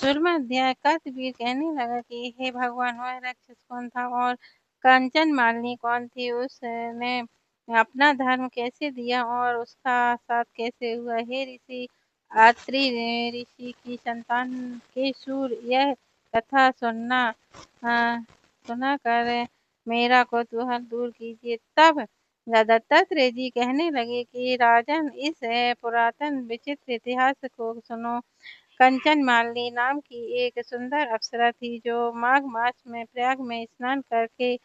16वां अध्याय। कार्तवीर कहने लगा कि हे भगवान, वह राक्षस कौन था और कंचन मालिनी कौन थी? उसने अपना धर्म कैसे दिया और उसका साथ कैसे हुआ? हे ऋषि, अत्रि ऋषि की संतान के शूर, यह कथा सुना कर मेरा कौतूहल दूर कीजिए। तब दत्तात्रेय जी कहने लगे कि राजन, इस पुरातन विचित्र इतिहास को सुनो। कंचन मालिनी नाम की एक सुंदर अप्सरा थी जो माघ मास में प्रयाग में स्नान करके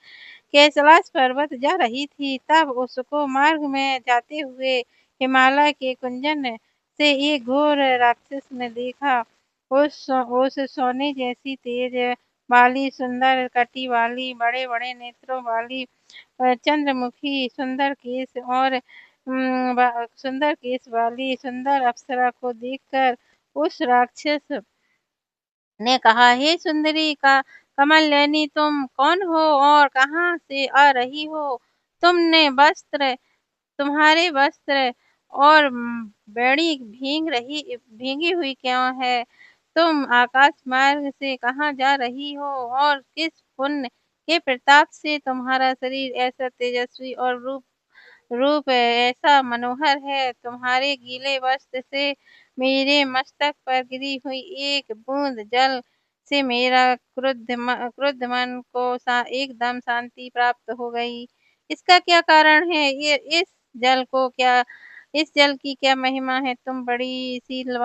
कैलाश पर्वत जा रही थी। तब उसको मार्ग में जाते हुए हिमालय के कुंजन से एक घोर राक्षस ने देखा। उस सोने जैसी तेज वाली, सुंदर कटी वाली, बड़े बड़े नेत्रों वाली, चंद्रमुखी सुंदर केस वाली सुंदर अप्सरा को देखकर उस राक्षस ने कहा, हे सुंदरी का कमलनयनी, तुम कौन हो और कहाँ से आ रही हो? तुम्हारे वस्त्र और बेड़ी भीगी हुई क्यों है? तुम आकाश मार्ग से कहाँ जा रही हो और किस पुण्य के प्रताप से तुम्हारा शरीर ऐसा तेजस्वी और रूप ऐसा मनोहर है? तुम्हारे गीले वस्त्र से मेरे मस्तक पर गिरी हुई एक बूंद जल से मेरा क्रुद्ध मन को एकदम शांति प्राप्त हो गई। इसका क्या कारण है? ये इस जल की क्या महिमा है? तुम बड़ी सील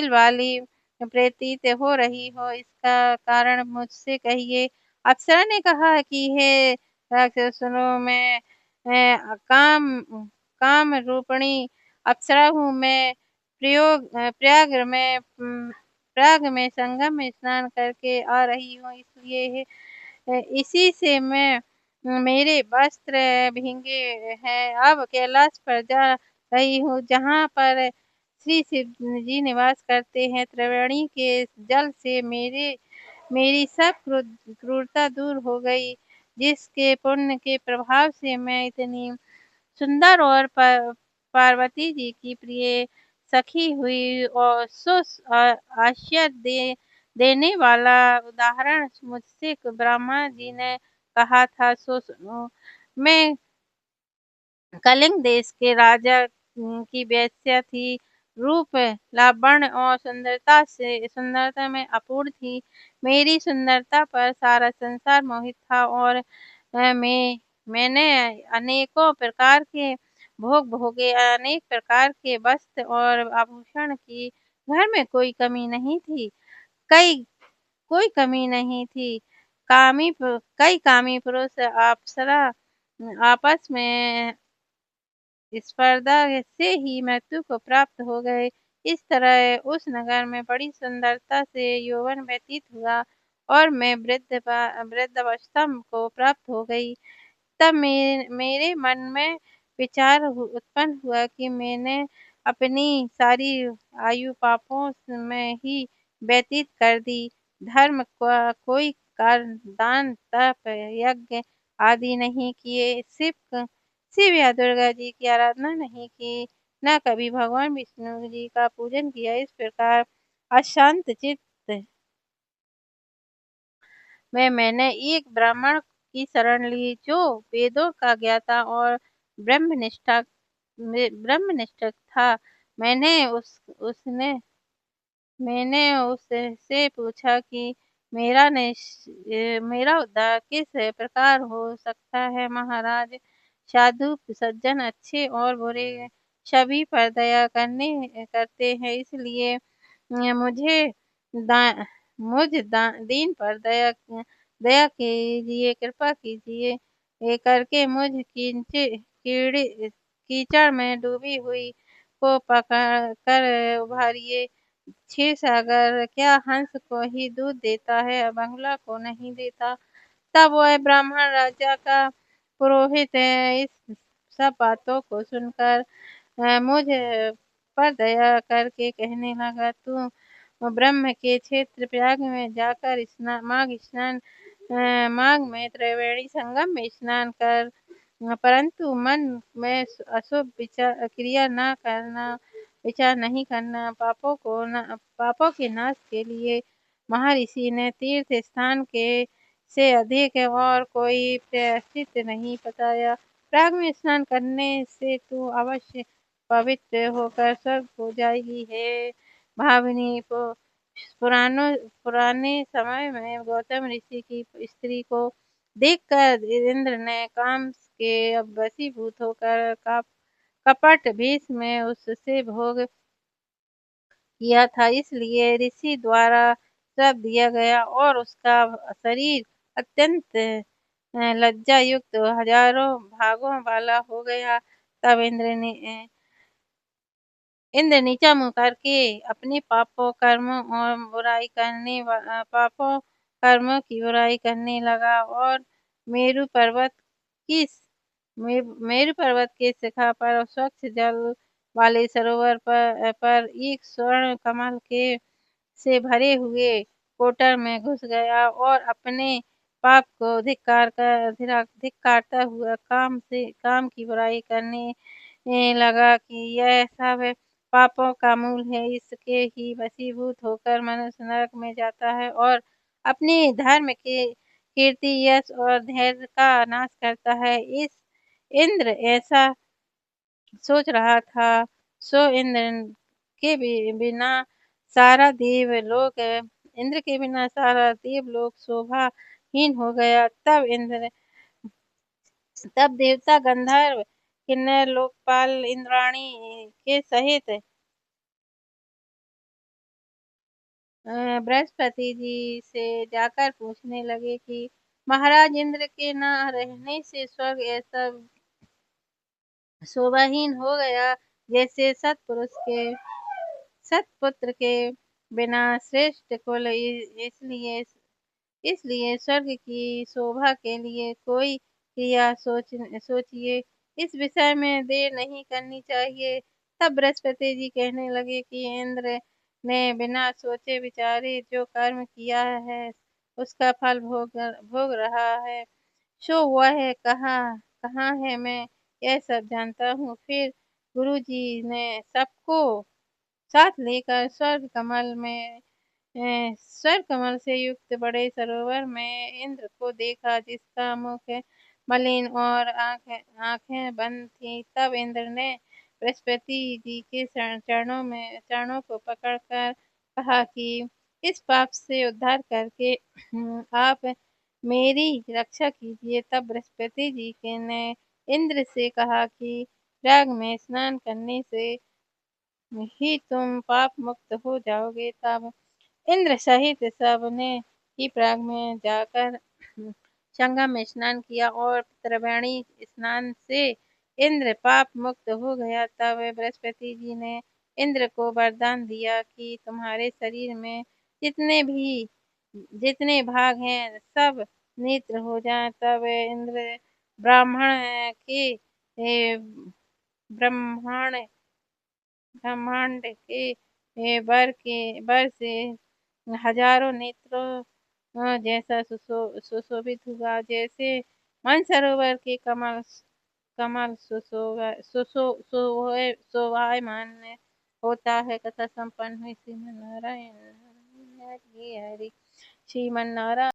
वाली प्रतीत हो रही हो, इसका कारण मुझसे कहिए। अप्सरा ने कहा कि हे राक्षस, सुनो, मैं काम रूपिणी अप्सरा हूँ। मैं प्रयाग में संगम में स्नान करके आ रही हूँ, इसलिए इसी से मेरे वस्त्र भीगे हैं। अब कैलाश पर जा रही हूँ, जहाँ पर श्री शिव जी निवास करते हैं। त्रिवेणी के जल से मेरी सब क्रूरता दूर हो गई, जिसके पुण्य के प्रभाव से मैं इतनी सुंदर और पार्वती जी की प्रिय सखी हुई। और आश्चर्य देने वाला उदाहरण मुझसे ब्रह्मा जी ने कहा था, सो सुनो। मैं कलिंग देश के राजा की वेश्या थी। रूप, लावण्य और सुंदरता में अपूर्ण थी। मेरी सुंदरता पर सारा संसार मोहित था और मैंने अनेकों प्रकार के भोग भोगे। अनेक प्रकार के वस्त्र और आभूषण की घर में कई कोई कमी नहीं थी। कई कामी पुरुष अप्सरा आपस में स्पर्धा से ही मृत्यु को प्राप्त हो गए। इस तरह उस नगर में बड़ी सुंदरता से यौवन व्यतीत हुआ और मैं वृद्धावस्था को प्राप्त हो गई। तब मेरे मन में विचार उत्पन्न हुआ कि मैंने अपनी सारी आयु पापों में ही व्यतीत कर दी। धर्म का कोई कार्य, दान, तप, यज्ञ आदि नहीं किए। शिव या दुर्गा जी की आराधना नहीं की, न कभी भगवान विष्णु जी का पूजन किया। इस प्रकार अशांत चित्त में मैंने एक ब्राह्मण की शरण ली, जो वेदों का ज्ञाता और ब्रह्मनिष्ठ था। मैंने उससे पूछा कि मेरा उद्धार किस प्रकार हो सकता है? महाराज, साधु सज्जन, अच्छे और बुरे सभी पर दया करते हैं, इसलिए मुझे दा, दीन पर दया कीजिए, कृपा कीजिए। ये करके मुझ कीचड़ में डूबी हुई को पकड़ कर उभारिए। क्षीर सागर क्या हंस को ही दूध देता है, बगुला को नहीं देता? तब वह ब्राह्मण राजा का पुरोहित इस सब बातों को सुनकर मुझ पर दया करके कहने लगा, तू ब्रह्म के क्षेत्र प्रयाग में जाकर माघ में त्रिवेणी संगम में स्नान कर, परंतु मन में अशुभ क्रिया न करना। विचार नहीं करना। पापों के नाश के लिए महर्षि ने तीर्थ स्थान के से अधिक और कोई प्रायश्चित नहीं बताया। प्राग में स्नान करने से तू अवश्य पवित्र होकर स्वर्ग हो जाएगी। हे भाविनी, पुराने समय में गौतम ऋषि की स्त्री को देखकर इंद्र ने काम के वशीभूत होकर कपट भेष में उससे भोग किया था। इसलिए ऋषि द्वारा श्राप दिया गया और उसका शरीर अत्यंत लज्जा युक्त हजारों भागों वाला हो गया। तब इंद्र नीचा मुँह करके अपने पापों कर्मों की बुराई करने लगा और मेरु पर्वत की मेरु पर्वत के शिखा पर स्वच्छ जल वाले सरोवर पर एक स्वर्ण कमल के से भरे हुए कोटर में घुस गया और अपने पाप को धिक्कारता हुआ काम की बुराई करने लगा कि यह सब पापों का मूल है। इसके ही वशीभूत होकर मनुष्य नरक में जाता है और अपने धर्म के कीर्ति, यश और धैर्य का नाश करता है। इस इंद्र ऐसा सोच रहा था, सो बिना सारा इंद्र के बिना सारा देवलोक शोभाहीन हो गया। तब देवता, गंधर्व, किन्नर, लोकपाल इंद्राणी के सहित बृहस्पति जी से जाकर पूछने लगे कि महाराज, इंद्र के न रहने से स्वर्ग ऐसा शोभाहीन हो गया जैसे सतपुत्र के बिना श्रेष्ठ कुल। इसलिए स्वर्ग की शोभा के लिए कोई क्रिया सोचिए। इस विषय में देर नहीं करनी चाहिए। तब बृहस्पति जी कहने लगे कि इंद्र ने बिना सोचे विचारे जो कर्म किया है उसका फल भोग रहा है। सो हुआ है, कहाँ है, मैं यह सब जानता हूँ। फिर गुरुजी ने सबको साथ लेकर स्वर्ग कमल से युक्त बड़े सरोवर में इंद्र को देखा, जिसका मुख मलिन और आंखें बंद थी। तब इंद्र ने बृहस्पति जी के चरणों को पकड़कर कहा कि इस पाप से उद्धार करके आप मेरी रक्षा कीजिए। तब बृहस्पति जी के ने इंद्र से कहा कि प्राग में स्नान करने से ही तुम पाप मुक्त हो जाओगे। तब इंद्र सहित सबने ही प्राग में जाकर संगम में स्नान किया और त्रिवेणी स्नान से इंद्र पाप मुक्त हो गया। तब बृहस्पति जी ने इंद्र को वरदान दिया कि तुम्हारे शरीर में जितने भाग हैं सब नेत्र हो जाएं। तब इंद्र ब्राह्मण के ए, ब्रह्मांड ब्रह्मांड के बर से हजारों नेत्रों जैसा सुशोभित हुआ, जैसे मानसरोवर के कमल कमल शोभायमान होता है। कथा संपन्न हुई। श्रीमन नारायण हरि हरि, श्रीमन नारायण।